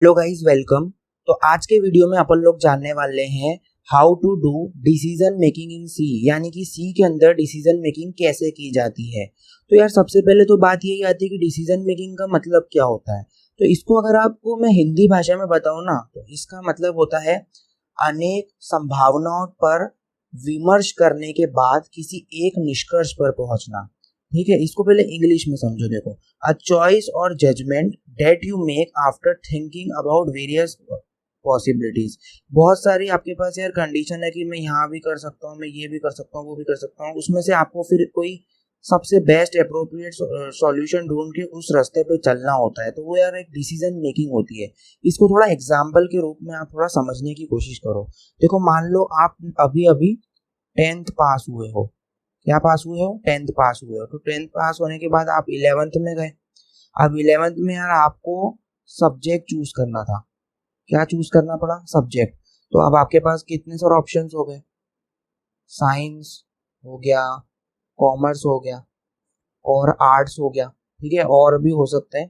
Hello guys, welcome. तो आज के वीडियो में अपन लोग जानने वाले हैं how to do decision making in C, यानी कि सी के अंदर डिसीजन मेकिंग कैसे की जाती है। तो यार सबसे पहले तो बात यही आती है कि डिसीजन मेकिंग का मतलब क्या होता है। तो इसको अगर आपको मैं हिंदी भाषा में बताऊं ना, तो इसका मतलब होता है अनेक संभावनाओं पर विमर्श करने के बाद किसी एक निष्कर्ष पर पहुंचना। ठीक है, इसको पहले इंग्लिश में समझो। देखो, अ चॉइस और judgment that you make after thinking about various possibilities. बहुत सारी आपके पास यार कंडीशन है कि मैं यहाँ भी कर सकता हूँ, मैं ये भी कर सकता हूँ, वो भी कर सकता हूँ। उसमें से आपको फिर कोई सबसे बेस्ट अप्रोप्रिएट सॉल्यूशन ढूंढ के उस रास्ते पे चलना होता है। तो वो यार एक डिसीजन मेकिंग होती है। इसको थोड़ा एग्जाम्पल के रूप में आप थोड़ा समझने की कोशिश करो। देखो, मान लो आप अभी अभी 10th पास हुए हो। क्या पास हुए हो? 10th पास हुए हो। तो 10th पास होने के बाद आप 11th में गए। अब 11th में यार आपको सब्जेक्ट चूज करना था। क्या चूज करना पड़ा? सब्जेक्ट। तो अब आपके पास कितने सारे ऑप्शंस हो गए? साइंस हो गया, कॉमर्स हो गया और आर्ट्स हो गया। ठीक है, और भी हो सकते हैं।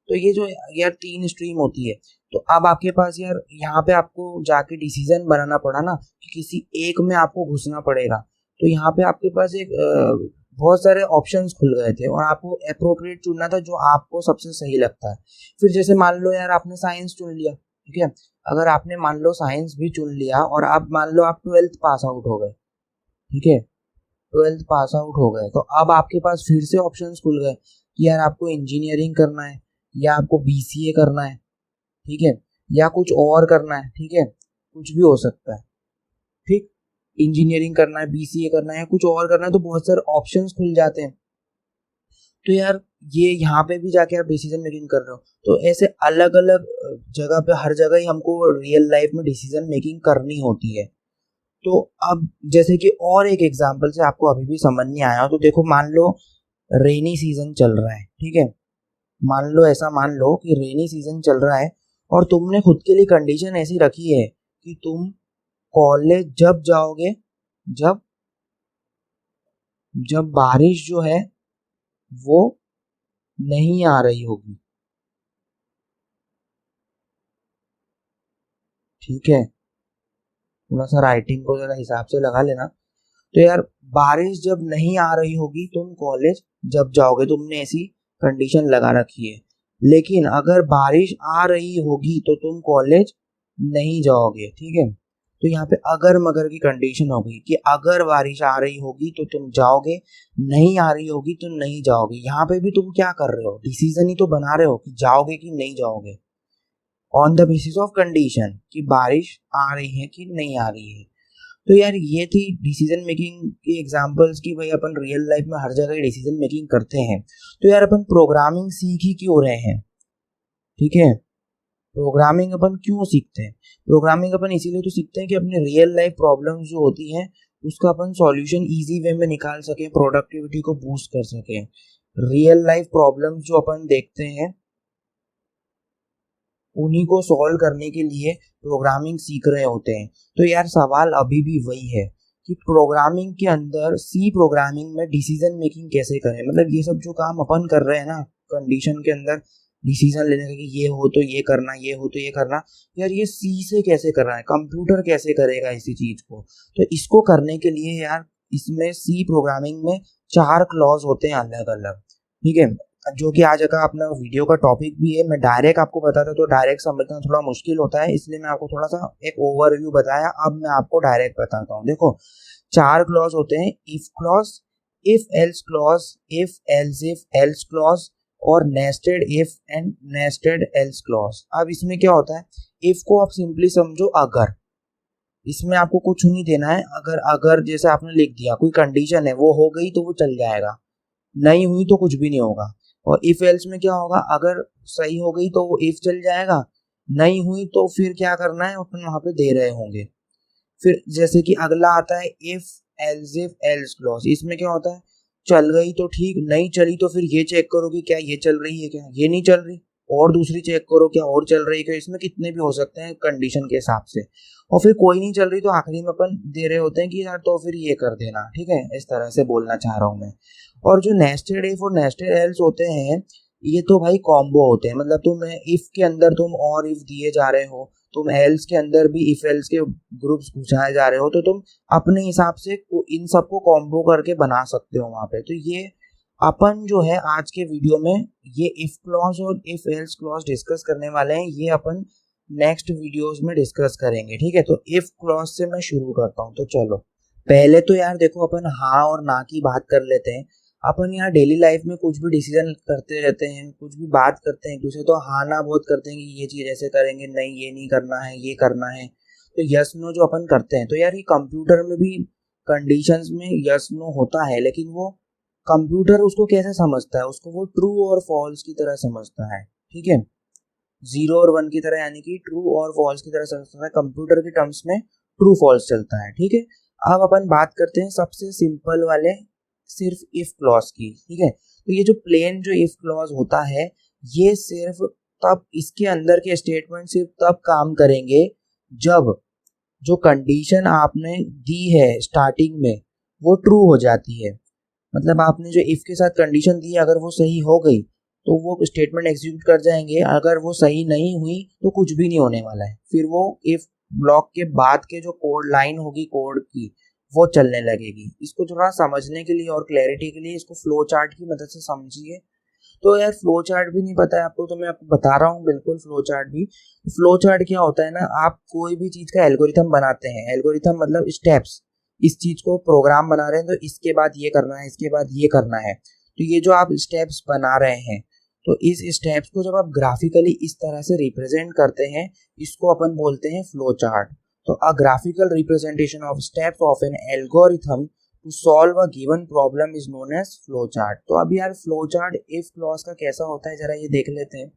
तो ये जो यार 3 स्ट्रीम होती है। तो अब आपके पास यार यहाँ पे आपको जाके डिसीजन बनाना पड़ा ना कि किसी एक में आपको घुसना पड़ेगा। तो यहाँ पे आपके पास एक बहुत सारे ऑप्शंस खुल गए थे और आपको अप्रोप्रिएट चुनना था जो आपको सबसे सही लगता है। फिर जैसे मान लो यार आपने साइंस चुन लिया। ठीक है, अगर आपने मान लो साइंस भी चुन लिया और आप मान लो आप 12th पास आउट हो गए। ठीक है, 12th पास आउट हो गए तो अब आपके पास फिर से ऑप्शंस खुल गए कि यार आपको इंजीनियरिंग करना है या आपको बीसीए करना है। ठीक है, या कुछ और करना है। ठीक है, कुछ भी हो सकता है। ठीक, इंजीनियरिंग करना है, बीसीए करना है, कुछ और करना है, तो बहुत सारे ऑप्शंस खुल जाते हैं। तो यार ये यहाँ पे भी जाके आप डिसीजन मेकिंग कर रहे हो। तो ऐसे अलग अलग जगह पे हर जगह ही हमको रियल लाइफ में डिसीजन मेकिंग करनी होती है। तो अब जैसे कि और एक एग्जांपल से आपको अभी भी समझ नहीं आया हो, तो देखो, मान लो रेनी सीजन चल रहा है। ठीक है, मान लो ऐसा मान लो कि रेनी सीजन चल रहा है और तुमने खुद के लिए कंडीशन ऐसी रखी है कि तुम कॉलेज जब जाओगे जब जब बारिश जो है वो नहीं आ रही होगी। ठीक है, थोड़ा सा राइटिंग को जरा हिसाब से लगा लेना। तो यार बारिश जब नहीं आ रही होगी तुम कॉलेज जब जाओगे, तुमने ऐसी कंडीशन लगा रखी है। लेकिन अगर बारिश आ रही होगी तो तुम कॉलेज नहीं जाओगे। ठीक है, तो यहाँ पे अगर मगर की कंडीशन हो गई कि अगर बारिश आ रही होगी तो तुम जाओगे, नहीं आ रही होगी तो नहीं जाओगे। यहाँ पे भी तुम क्या कर रहे हो? डिसीजन ही तो बना रहे हो कि जाओगे कि नहीं जाओगे, on the basis of condition कि बारिश आ रही है कि नहीं आ रही है। तो यार ये थी डिसीजन मेकिंग की एग्जांपल्स की भाई अपन रियल लाइफ में हर जगह डिसीजन मेकिंग करते हैं। तो यार अपन प्रोग्रामिंग सीख ही क्यों रहे हैं? ठीक है, प्रोग्रामिंग अपन क्यों सीखते हैं? प्रोग्रामिंग अपन इसीलिए तो सीखते हैं कि अपने रियल लाइफ प्रॉब्लम्स जो होती हैं उसका अपन सॉल्यूशन इजी वे में निकाल सकें, प्रोडक्टिविटी को बूस्ट कर सकें। रियल लाइफ प्रॉब्लम्स जो अपन देखते हैं उन्हीं को सॉल्व करने के लिए प्रोग्रामिंग सीख रहे होते हैं। तो यार सवाल अभी भी वही है कि प्रोग्रामिंग के अंदर, सी प्रोग्रामिंग में डिसीजन मेकिंग कैसे करें। मतलब ये सब जो काम अपन कर रहे हैं ना, कंडीशन के अंदर डिसीजन लेने का कि ये हो तो ये करना, ये हो तो ये करना, यार ये सी से कैसे करना है, कंप्यूटर कैसे करेगा इसी चीज को। तो इसको करने के लिए यार इसमें सी प्रोग्रामिंग में 4 क्लॉज होते हैं अलग अलग। ठीक है, जो कि आज का अपना वीडियो का टॉपिक भी है। मैं डायरेक्ट आपको बताता तो डायरेक्ट समझना थोड़ा मुश्किल होता है, इसलिए मैं आपको थोड़ा सा एक ओवरव्यू बताया। अब मैं आपको डायरेक्ट बताता हूँ। देखो, 4 क्लॉज होते हैं: if clause, if else clause, if else clause और nested if and nested else clause. अब इसमें क्या होता है? इफ को आप सिंपली समझो अगर। इसमें आपको कुछ नहीं देना है। अगर अगर जैसे आपने लिख दिया, कोई कंडीशन है वो हो गई तो वो चल जाएगा, नहीं हुई तो कुछ भी नहीं होगा। और इफ एल्स में क्या होगा? अगर सही हो गई तो वो इफ चल जाएगा, नहीं हुई तो फिर क्या करना है, अपन वहां पे दे रहे होंगे। फिर जैसे कि अगला आता है इफ एल्स क्लॉज। इसमें क्या होता है? चल गई तो ठीक, नहीं चली तो फिर ये चेक करो कि क्या ये चल रही है, क्या ये नहीं चल रही, और दूसरी चेक करो क्या और चल रही है क्या। इसमें कितने भी हो सकते हैं कंडीशन के हिसाब से। और फिर कोई नहीं चल रही तो आखिरी में अपन दे रहे होते हैं कि यार तो फिर ये कर देना। ठीक है, इस तरह से बोलना चाह रहा हूँ मैं। और जो नेस्टेड इफ और नेस्टेड एल्स होते हैं, ये तो भाई कॉम्बो होते हैं, मतलब तुम इफ के अंदर तुम और इफ दिए जा रहे हो, तुम एल्स के अंदर भी इफ एल्स के ग्रुप्स घुसाए जा रहे हो, तो तुम अपने हिसाब से इन सबको कॉम्बो करके बना सकते हो वहां पे। तो ये अपन जो है आज के वीडियो में ये इफ क्लॉज और इफ एल्स क्लॉज डिस्कस करने वाले हैं, ये अपन नेक्स्ट वीडियोस में डिस्कस करेंगे, ठीक है। तो इफ क्लॉज से मैं शुरू करता हूँ। तो चलो पहले तो यार देखो, अपन हाँ और ना की बात कर लेते हैं। अपन यहाँ डेली लाइफ में कुछ भी डिसीजन करते रहते हैं, कुछ भी बात करते हैं एक दूसरे, तो हाँ ना बहुत करते हैं कि ये चीज़ ऐसे करेंगे, नहीं ये नहीं करना है, ये करना है। तो यस नो जो अपन करते हैं, तो यार ये कंप्यूटर में भी कंडीशंस में यस नो होता है, लेकिन वो कंप्यूटर उसको कैसे समझता है, उसको वो ट्रू और फॉल्स की तरह समझता है, ठीक है। 0 और 1 की तरह, यानी कि ट्रू और फॉल्स की तरह समझता है। कंप्यूटर के टर्म्स में ट्रू फॉल्स चलता है, ठीक है। अब अपन बात करते हैं सबसे सिंपल वाले सिर्फ इफ क्लॉज की, ठीक है। तो ये जो प्लेन जो इफ क्लॉज होता है, ये सिर्फ तब, इसके अंदर के स्टेटमेंट सिर्फ तब काम करेंगे जब जो कंडीशन आपने दी है स्टार्टिंग में वो ट्रू हो जाती है। मतलब आपने जो इफ के साथ कंडीशन दी है, अगर वो सही हो गई तो वो स्टेटमेंट एग्जीक्यूट कर जाएंगे, अगर वो सही नहीं हुई तो कुछ भी नहीं होने वाला है। फिर वो इफ ब्लॉक के बाद के जो कोड लाइन होगी कोड की, वो चलने लगेगी। इसको थोड़ा समझने के लिए और क्लैरिटी के लिए इसको फ्लो चार्ट की मदद से समझिए। तो यार फ्लो चार्ट भी नहीं पता है आपको, तो मैं आपको बता रहा हूँ बिल्कुल फ्लो चार्ट भी। फ्लो चार्ट क्या होता है ना, आप कोई भी चीज का एल्गोरिथम बनाते हैं, एल्गोरिथम मतलब स्टेप्स, इस चीज को प्रोग्राम बना रहे हैं तो इसके बाद ये करना है, इसके बाद ये करना है। तो ये जो आप स्टेप्स बना रहे हैं, तो इस स्टेप्स को जब आप ग्राफिकली इस तरह से रिप्रेजेंट करते हैं, इसको अपन बोलते हैं फ्लो चार्ट। तो a graphical representation of steps of an algorithm to solve a given problem is known as flow chart. तो अब यार फ्लो चार्ट इफ क्लॉज का कैसा होता है, जरा ये देख लेते हैं।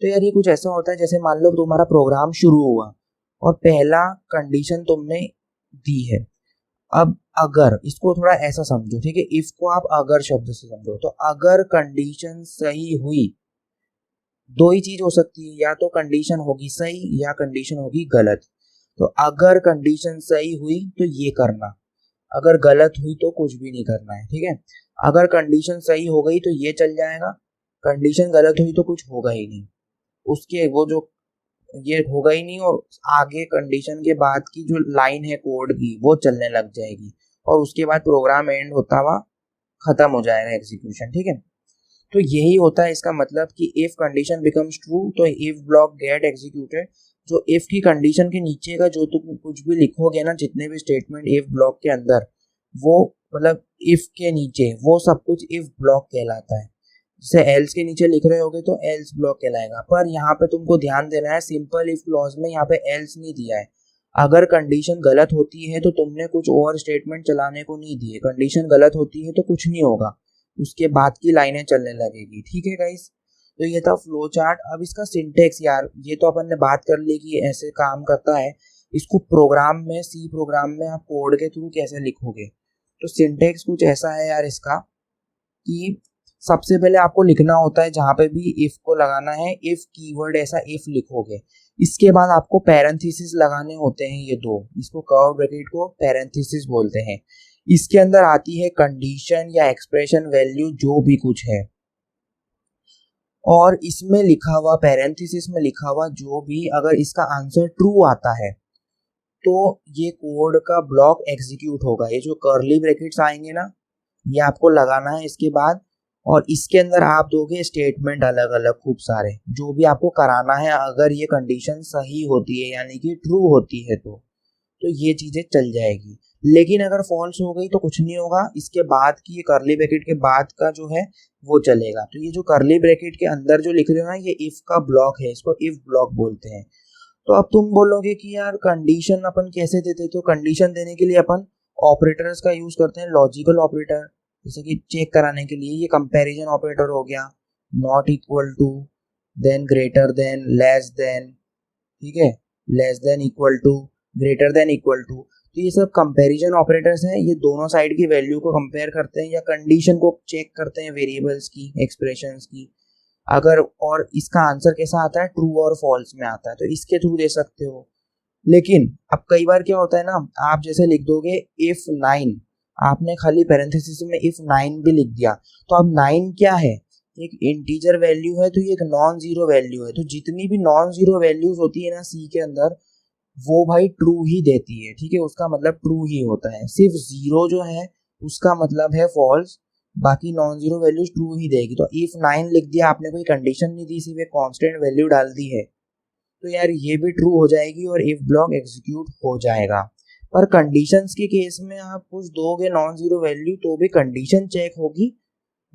तो यार ये कुछ ऐसा होता है, जैसे मान लो तुम्हारा प्रोग्राम शुरू हुआ और पहला कंडीशन तुमने दी है। अब अगर, इसको थोड़ा ऐसा समझो, ठीक है, इफ को आप अगर शब्द से समझो। तो अगर कंडीशन सही हुई, दो ही चीज हो सकती है, या तो कंडीशन होगी सही या कंडीशन होगी गलत। तो अगर कंडीशन सही हुई तो ये करना, अगर गलत हुई तो कुछ भी नहीं करना है, ठीक है। अगर कंडीशन सही हो गई तो ये चल जाएगा, कंडीशन गलत हुई तो कुछ होगा ही नहीं, उसके वो जो ये होगा ही नहीं, और आगे कंडीशन के बाद की जो लाइन है कोड की वो चलने लग जाएगी, और उसके बाद प्रोग्राम एंड होता हुआ खत्म हो जाएगा एग्जीक्यूशन, ठीक है। तो यही होता है इसका मतलब कि इफ कंडीशन बिकम्स ट्रू तो इफ ब्लॉक गेट एग्जीक्यूटेड। जो इफ की कंडीशन के नीचे का जो तुम कुछ भी लिखोगे ना, जितने भी स्टेटमेंट इफ ब्लॉक के अंदर, वो मतलब इफ के नीचे वो सब कुछ इफ ब्लॉक कहलाता है। जैसे एल्स के नीचे लिख रहे होगे तो एल्स ब्लॉक कहलाएगा। पर यहाँ पे तुमको ध्यान देना है, सिंपल इफ क्लॉज में यहाँ पे एल्स नहीं दिया है। अगर कंडीशन गलत होती है तो तुमने कुछ और स्टेटमेंट चलाने को नहीं दिए, कंडीशन गलत होती है तो कुछ नहीं होगा, उसके बाद की लाइनें चलने लगेगी, ठीक है गाइस। तो ये था फ्लो चार्ट। अब इसका सिंटेक्स, यार ये तो अपन ने बात कर ली कि ऐसे काम करता है। इसको प्रोग्राम में, सी प्रोग्राम में आप कोड के थ्रू कैसे लिखोगे। तो सिंटेक्स कुछ ऐसा है यार इसका, कि सबसे पहले आपको लिखना होता है, जहां पे भी इफ को लगाना है, इफ कीवर्ड ऐसा इफ लिखोगे। इसके बाद आपको पैरेंथेसिस लगाने होते हैं, ये दो, इसको कर्व ब्रैकेट को पैरेंथेसिस बोलते हैं। इसके अंदर आती है कंडीशन या एक्सप्रेशन वैल्यू जो भी कुछ है, और इसमें लिखा हुआ, पैरेंथेसिस में लिखा हुआ जो भी, अगर इसका आंसर ट्रू आता है तो ये कोड का ब्लॉक एग्जीक्यूट होगा। ये जो कर्ली ब्रैकेट्स आएंगे ना, ये आपको लगाना है इसके बाद, और इसके अंदर आप दोगे स्टेटमेंट अलग अलग खूब सारे, जो भी आपको कराना है। अगर ये कंडीशन सही होती है यानी कि ट्रू होती है तो ये चीजें चल जाएगी। लेकिन अगर फॉल्स हो गई तो कुछ नहीं होगा, इसके बाद की, ये कर्ली ब्रैकेट के बाद का जो है वो चलेगा। तो ये जो कर्ली ब्रैकेट के अंदर जो लिख रहे हो ना, ये इफ का ब्लॉक है, इसको इफ ब्लॉक बोलते हैं। तो अब तुम बोलोगे कि यार कंडीशन अपन कैसे देते, तो कंडीशन देने के लिए अपन ऑपरेटर्स का यूज करते हैं, लॉजिकल ऑपरेटर, जैसे कि चेक कराने के लिए। ये कंपैरिजन ऑपरेटर हो गया, not equal to, then greater than, less than, ठीक है, less than equal to, greater than equal to. तो ये सब कंपैरिजन ऑपरेटर्स हैं, ये दोनों साइड की वैल्यू को कंपेयर करते हैं या कंडीशन को चेक करते हैं, वेरिएबल्स की, एक्सप्रेशंस की। अगर, और इसका आंसर कैसा आता है, ट्रू और फॉल्स में आता है, तो इसके थ्रू दे सकते हो। लेकिन अब कई बार क्या होता है ना, आप जैसे लिख दोगे इफ 9, आपने खाली पैरेंथेसिस में इफ 9 भी लिख दिया, तो अब 9 क्या है, एक इंटीजर वैल्यू है तो ये एक नॉन जीरो वैल्यू है, तो जितनी भी नॉन जीरो वैल्यूज होती है ना सी के अंदर वो भाई ट्रू ही देती है, ठीक है, उसका मतलब ट्रू ही होता है। सिर्फ जीरो जो है उसका मतलब है फॉल्स, बाकी नॉन जीरो वैल्यूज ट्रू ही देगी। तो इफ 9 लिख दिया आपने, कोई कंडीशन नहीं दी, सिर्फ एक कांस्टेंट वैल्यू डाल दी है, तो यार ये भी ट्रू हो जाएगी और इफ ब्लॉक एग्जीक्यूट हो जाएगा। पर कंडीशंस के केस में आप कुछ दोगे नॉन जीरो वैल्यू तो भी कंडीशन चेक होगी,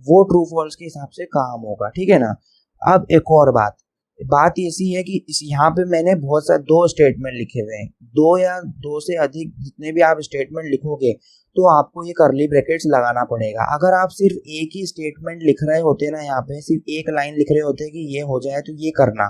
वो ट्रू फॉल्स के हिसाब से काम होगा, ठीक है ना। अब एक और बात ऐसी है कि इस यहाँ पे मैंने बहुत सारे दो स्टेटमेंट लिखे हुए हैं, दो या दो से अधिक जितने भी आप स्टेटमेंट लिखोगे तो आपको ये करली ब्रैकेट्स लगाना पड़ेगा। अगर आप सिर्फ एक ही स्टेटमेंट लिख रहे होते ना, यहाँ पे सिर्फ एक लाइन लिख रहे होते कि ये हो जाए तो ये करना,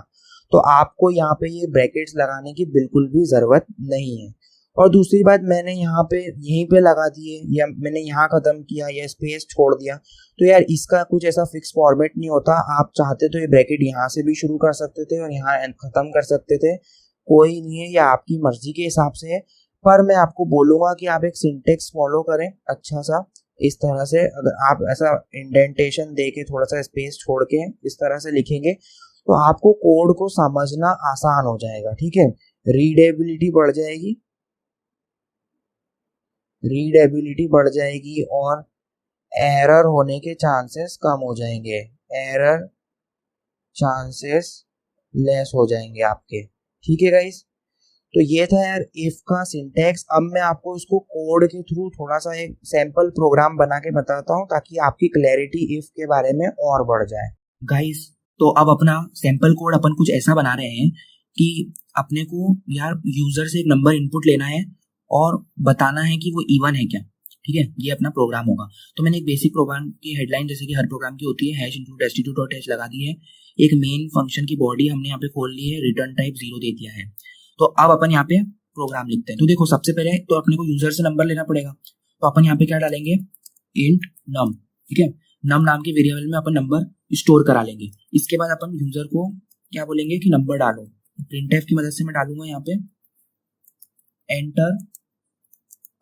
तो आपको यहाँ पे ये ब्रैकेट्स लगाने की बिल्कुल भी ज़रूरत नहीं है। और दूसरी बात, मैंने यहाँ पे यहीं पे लगा दिए या मैंने यहाँ ख़त्म किया या स्पेस छोड़ दिया, तो यार इसका कुछ ऐसा फिक्स फॉर्मेट नहीं होता। आप चाहते तो ये ब्रैकेट यहाँ से भी शुरू कर सकते थे और यहाँ ख़त्म कर सकते थे, कोई नहीं है, ये आपकी मर्जी के हिसाब से है। पर मैं आपको बोलूँगा कि आप एक सिंटेक्स फॉलो करें अच्छा सा, इस तरह से अगर आप ऐसा इंडेंटेशन दे के थोड़ा सा स्पेस छोड़ के इस तरह से लिखेंगे तो आपको कोड को समझना आसान हो जाएगा, ठीक है। रीडेबिलिटी बढ़ जाएगी, बढ़ जाएगी और एरर होने के चांसेस कम हो जाएंगे, एरर चांसेस लेस हो जाएंगे आपके, ठीक है गाइस। तो ये था यार इफ का सिंटेक्स। अब मैं आपको इसको कोड के थ्रू थोड़ा सा एक सैंपल प्रोग्राम बना के बताता हूँ ताकि आपकी क्लैरिटी इफ के बारे में और बढ़ जाए। गाइस तो अब अपना सैंपल कोड अपन कुछ ऐसा बना रहे हैं कि अपने को यार यूजर से एक नंबर इनपुट लेना है और बताना है कि वो इवन है क्या, ठीक है, ये अपना प्रोग्राम होगा। तो मैंने एक बेसिक प्रोग्राम की हेडलाइन जैसे कि हर प्रोग्राम की होती है #include_std2.h लगा दी है। एक मेन फंक्शन की बॉडी हमने यहाँ पे खोल ली है, रिटर्न टाइप 0 दे दिया है। तो अब अपन यहाँ पे प्रोग्राम लिखते हैं। तो देखो सबसे पहले तो अपने को यूजर से नंबर लेना पड़ेगा, तो अपन यहाँ पे क्या डालेंगे, इंट नम, ठीक है, नम नाम के वेरिएबल में अपन नंबर स्टोर करा लेंगे। इसके बाद अपन यूजर को क्या बोलेंगे कि नंबर डालो, प्रिंटफ की मदद से मैं डालूंगा यहाँ पे enter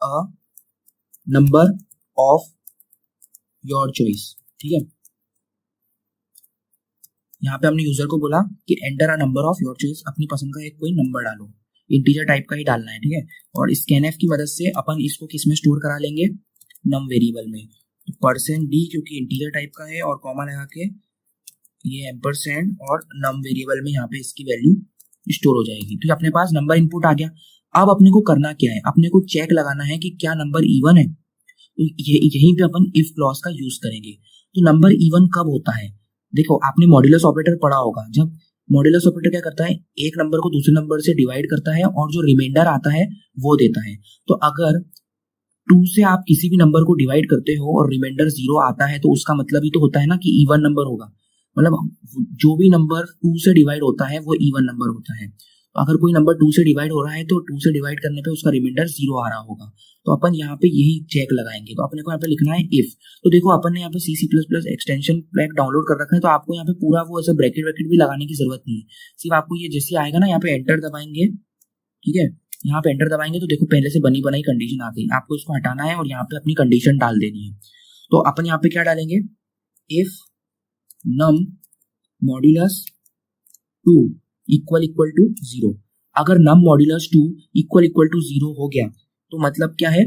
a number of your choice, ठीक है। यहाँ पे हमने यूजर को बोला कि enter a number of your choice, अपनी पसंद का एक कोई नंबर डालो, इंटीजर टाइप का ही डालना है, ठीक है। और स्कैनफ की मदद से अपन इसको किस में स्टोर करा लेंगे, नम वेरिएबल में। तो %d क्योंकि इंटीजर टाइप का है और कॉमा लगा के ये एम्परसेंड और नम वेरिएबल में यहाँ पे इसकी वैल्यू स्टोर हो जाएगी। तो अपने पास नंबर इनपुट आ गया। अब अपने को करना क्या है, अपने को चेक लगाना है कि क्या नंबर इवन है। तो यहीं पे अपन इफ क्लॉज का यूज करेंगे। तो नंबर इवन कब होता है, देखो आपने मॉड्यूलस ऑपरेटर पढ़ा होगा। जब मॉड्यूलस ऑपरेटर क्या करता है, एक नंबर को दूसरे नंबर से डिवाइड करता है और जो रिमाइंडर आता है वो देता है। तो अगर 2 से आप किसी भी नंबर को डिवाइड करते हो और रिमाइंडर 0 आता है तो उसका मतलब ही तो होता है ना कि इवन नंबर होगा। मतलब जो भी नंबर 2 से डिवाइड होता है वो इवन नंबर होता है। तो अगर कोई नंबर 2 से डिवाइड हो रहा है तो 2 से डिवाइड करने पे उसका रिमाइंडर 0 आ रहा होगा। तो अपन यहाँ पे यही चेक लगाएंगे। तो अपने को यहाँ पे लिखना है इफ। तो देखो अपन ने यहाँ पे C++ एक्सटेंशन पैक डाउनलोड कर रखा है, तो आपको यहाँ पे पूरा वो ऐसा ब्रैकेट वैकेट भी लगाने की जरूरत नहीं है। सिर्फ आपको ये जैसे आएगा ना, यहाँ पे एंटर दबाएंगे, ठीक है, यहाँ पे एंटर दबाएंगे तो देखो पहले से बनी बनाई कंडीशन आ गई। आपको इसको हटाना है और यहाँ पे अपनी कंडीशन डाल देनी है। तो अपन यहाँ पे क्या डालेंगे, if num modulus 2 equal to 0। अगर नम मॉड्यूलस 2 इक्वल टू 0 हो गया तो मतलब क्या है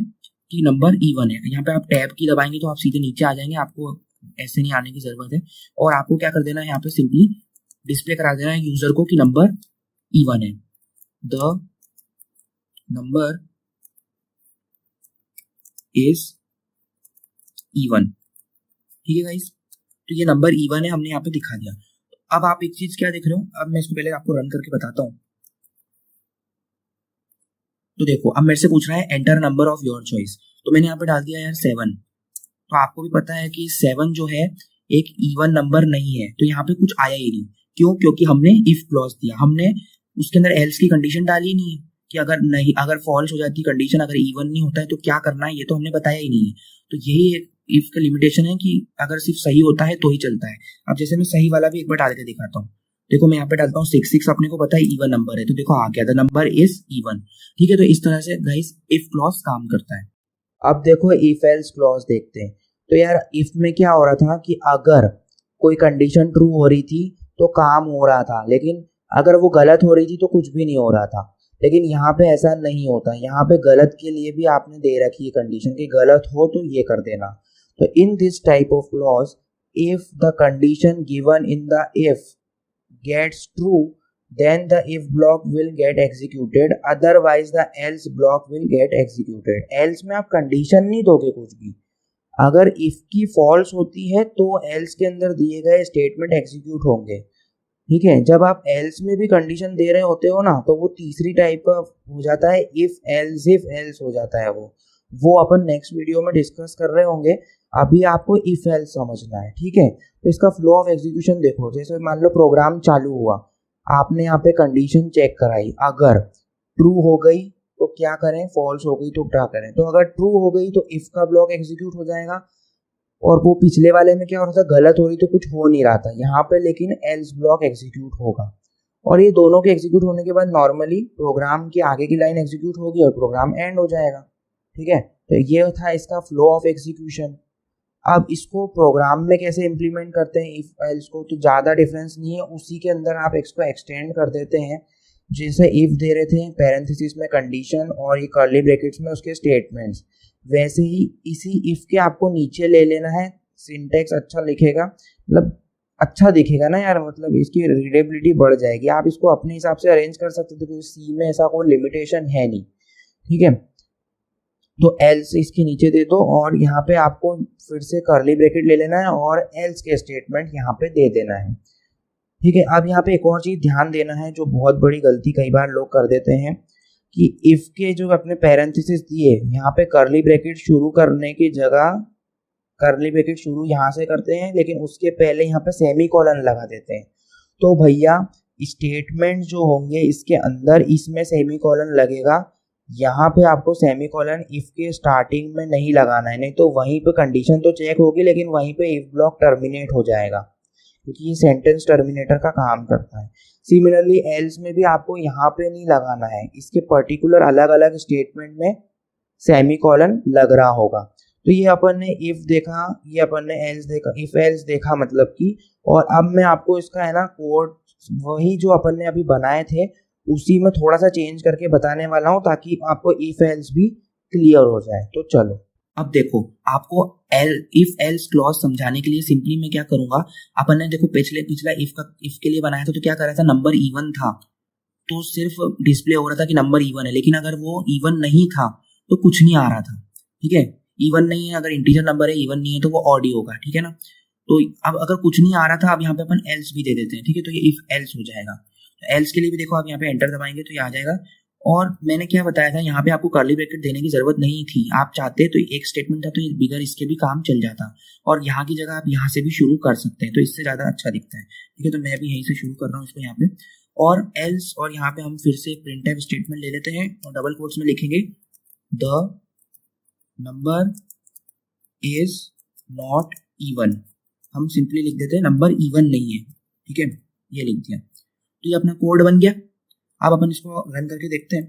कि नंबर इवन है। यहाँ पे आप टैब की दबाएंगे तो आप सीधे नीचे आ जाएंगे, आपको ऐसे नहीं आने की जरूरत है। और आपको क्या कर देना है, यहाँ पे सिंपली डिस्प्ले करा देना है यूजर को कि नंबर इवन है, द नंबर इज इवन, ठीक है गाइस। तो ये नंबर इवन है, हमने यहाँ पे दिखा दिया। अब आप एक चीज क्या देख रहे हो, अब मैं इसको पहले आपको रन करके बताता हूँ। तो देखो अब मेरे से पूछ रहा है enter number of your choice, तो मैंने यहाँ पे डाल दिया यार 7। तो आपको भी पता है कि 7 जो है एक इवन नंबर नहीं है, तो यहाँ पे कुछ आया ही नहीं। क्यों, क्योंकि हमने इफ क्लॉज दिया, हमने उसके अंदर एल्स की कंडीशन डाली नहीं है कि अगर फॉल्स हो जाती कंडीशन, अगर इवन नहीं होता है तो क्या करना है, ये तो हमने बताया ही नहीं है। तो यही एक इफ का लिमिटेशन है कि अगर सिर्फ सही होता है तो ही चलता है। अब जैसे मैं सही वाला भी एक बार डाल के दिखाता हूँ। देखो मैं यहाँ पे डालता हूँ 6 अपने को पता है इवन नंबर है, तो देखो आ गया, द नंबर इज इवन, ठीक है। तो इस तरह से गाइस इफ क्लॉज काम करता है। अब देखो इफ एल्स क्लॉज देखते हैं। तो यार इफ में क्या हो रहा था कि अगर कोई कंडीशन ट्रू हो रही थी तो काम हो रहा था, लेकिन अगर वो गलत हो रही थी तो कुछ भी नहीं हो रहा था। लेकिन यहाँ पे ऐसा नहीं होता, यहाँ पे गलत के लिए भी आपने दे रखी है कंडीशन कि गलत हो तो ये कर देना। तो in this type of clause, if the condition given in the if gets true, then the if block will get executed, otherwise the else block will get executed। else में आप कंडीशन नहीं दोगे कुछ भी, अगर if की false होती है तो else के अंदर दिए गए स्टेटमेंट एग्जीक्यूट होंगे। ठीक है, जब आप else में भी कंडीशन दे रहे होते हो ना तो वो तीसरी टाइप का हो जाता है, if else हो जाता है। वो अपन नेक्स्ट वीडियो में डिस्कस कर रहे होंगे, अभी आपको if else समझना है। ठीक है, तो इसका फ्लो ऑफ एग्जीक्यूशन देखो, जैसे मान लो प्रोग्राम चालू हुआ, आपने यहाँ पे कंडीशन चेक कराई, अगर ट्रू हो गई तो क्या करें, फॉल्स हो गई तो क्या करें। तो अगर ट्रू हो गई तो इफ का ब्लॉक एग्जीक्यूट हो जाएगा, और वो पिछले वाले में क्या हो रहा था, गलत हो रही तो कुछ हो नहीं रहा था, यहाँ पे लेकिन एल्स ब्लॉक एग्जीक्यूट होगा। और ये दोनों के एग्जीक्यूट होने के बाद नॉर्मली प्रोग्राम की आगे की लाइन एग्जीक्यूट होगी और प्रोग्राम एंड हो जाएगा। ठीक है, तो ये था इसका फ्लो ऑफ एग्जीक्यूशन। अब इसको प्रोग्राम में कैसे इम्प्लीमेंट करते हैं इफ एल्स को, तो ज़्यादा डिफरेंस नहीं है, उसी के अंदर आप इसको एक्सटेंड कर देते हैं। जैसे इफ दे रहे थे पैरेंथेसिस में कंडीशन और ये कर्ली ब्रैकेट्स में उसके स्टेटमेंट्स, वैसे ही इसी इफ के आपको नीचे ले लेना है। सिंटेक्स अच्छा लिखेगा, मतलब अच्छा दिखेगा ना यार, मतलब इसकी रीडेबिलिटी बढ़ जाएगी। आप इसको अपने हिसाब से अरेंज कर सकते थे, क्योंकि सी में ऐसा कोई लिमिटेशन है नहीं। ठीक है, तो एल्स इसके नीचे दे दो और यहाँ पे आपको फिर से कर्ली ब्रैकेट ले लेना है और एल्स के स्टेटमेंट यहाँ पे दे देना है। ठीक है, अब यहाँ पे एक और चीज़ ध्यान देना है, जो बहुत बड़ी गलती कई बार लोग कर देते हैं कि इफ के जो अपने पैरेंथेसिस दिए, यहाँ पे कर्ली ब्रैकेट शुरू करने की जगह कर्ली ब्रैकेट शुरू यहाँ से करते हैं, लेकिन उसके पहले यहाँ पे सेमी कॉलन लगा देते हैं। तो भैया स्टेटमेंट जो होंगे इसके अंदर, इसमें सेमी कॉलन लगेगा, यहाँ पे आपको सेमी कॉलन इफ के स्टार्टिंग में नहीं लगाना है, नहीं तो वहीं पे कंडीशन तो चेक होगी लेकिन वहीं पे इफ ब्लॉक टर्मिनेट हो जाएगा, क्योंकि ये सेंटेंस टर्मिनेटर का काम करता है। सिमिलरली एल्स में भी आपको यहाँ पे नहीं लगाना है, इसके पर्टिकुलर अलग अलग स्टेटमेंट में सेमी कॉलन लग रहा होगा। तो ये अपन ने इफ देखा, ये अपन ने एल्स देखा, इफ एल्स देखा मतलब कि, और अब मैं आपको इसका है ना कोड वही जो अपन ने अभी बनाए थे उसी में थोड़ा सा चेंज करके बताने वाला हूँ, ताकि आपको इफ एल्स भी क्लियर हो जाए। तो चलो अब देखो, आपको इफ एल्स क्लॉज समझाने के लिए सिंपली मैं क्या करूंगा, अपन ने देखो पिछला इफ के लिए बनाया था, तो क्या कर रहा था, नंबर इवन था तो सिर्फ डिस्प्ले हो रहा था कि नंबर इवन है, लेकिन अगर वो इवन नहीं था तो कुछ नहीं आ रहा था। ठीक है, इवन नहीं है, अगर इंटीजर नंबर है इवन नहीं है तो वो ऑड ही होगा। ठीक है ना, तो अब अगर कुछ नहीं आ रहा था, अब यहाँ पे अपन एल्स भी दे देते हैं। ठीक है, तो ये इफ एल्स हो जाएगा। तो एल्स के लिए भी देखो, आप यहाँ पे एंटर दबाएंगे तो ये आ जाएगा। और मैंने क्या बताया था, यहाँ पे आपको कर्ली ब्रैकेट देने की जरूरत नहीं थी, आप चाहते तो एक स्टेटमेंट था तो ये बिगर इसके भी काम चल जाता, और यहाँ की जगह आप यहाँ से भी शुरू कर सकते हैं, तो इससे ज्यादा अच्छा दिखता है। ठीक है, तो मैं भी यहीं से शुरू कर रहा हूँ इसको यहाँ पे, और एल्स, और यहाँ पे हम फिर से प्रिंटफ स्टेटमेंट ले लेते हैं और डबल कोट्स में लिखेंगे the number is not even. हम सिंपली लिख देते हैं नंबर इवन नहीं है। ठीक है, ये लिख दिया, तो ये अपना कोड बन गया। अब अपन इसको रन करके देखते हैं।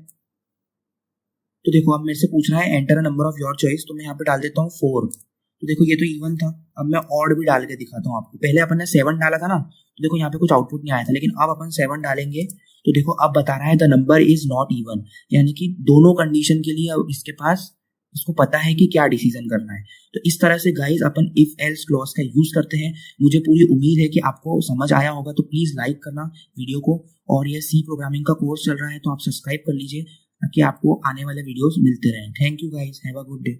तो देखो, अब मेरे से पूछ रहा है enter a number of your choice, तो मैं यहाँ पे डाल देता हूँ 4। तो देखो ये तो इवन था, अब मैं ऑड भी डाल के दिखाता हूँ आपको। पहले अपन ने 7 डाला था ना, तो देखो यहाँ पे कुछ आउटपुट नहीं आया था, लेकिन अब अपन 7 डालेंगे तो देखो अब बता रहा है the number is not even, यानी कि दोनों कंडीशन के लिए अब इसके पास, इसको पता है कि क्या डिसीजन करना है। तो इस तरह से guys upon if else clause का यूज करते हैं। मुझे पूरी उम्मीद है कि आपको समझ आया होगा, तो प्लीज लाइक करना वीडियो को, और ये सी प्रोग्रामिंग का कोर्स चल रहा है तो आप सब्सक्राइब कर लीजिए ताकि आपको आने वाले वीडियोस मिलते रहें। Thank you guys, have a good day.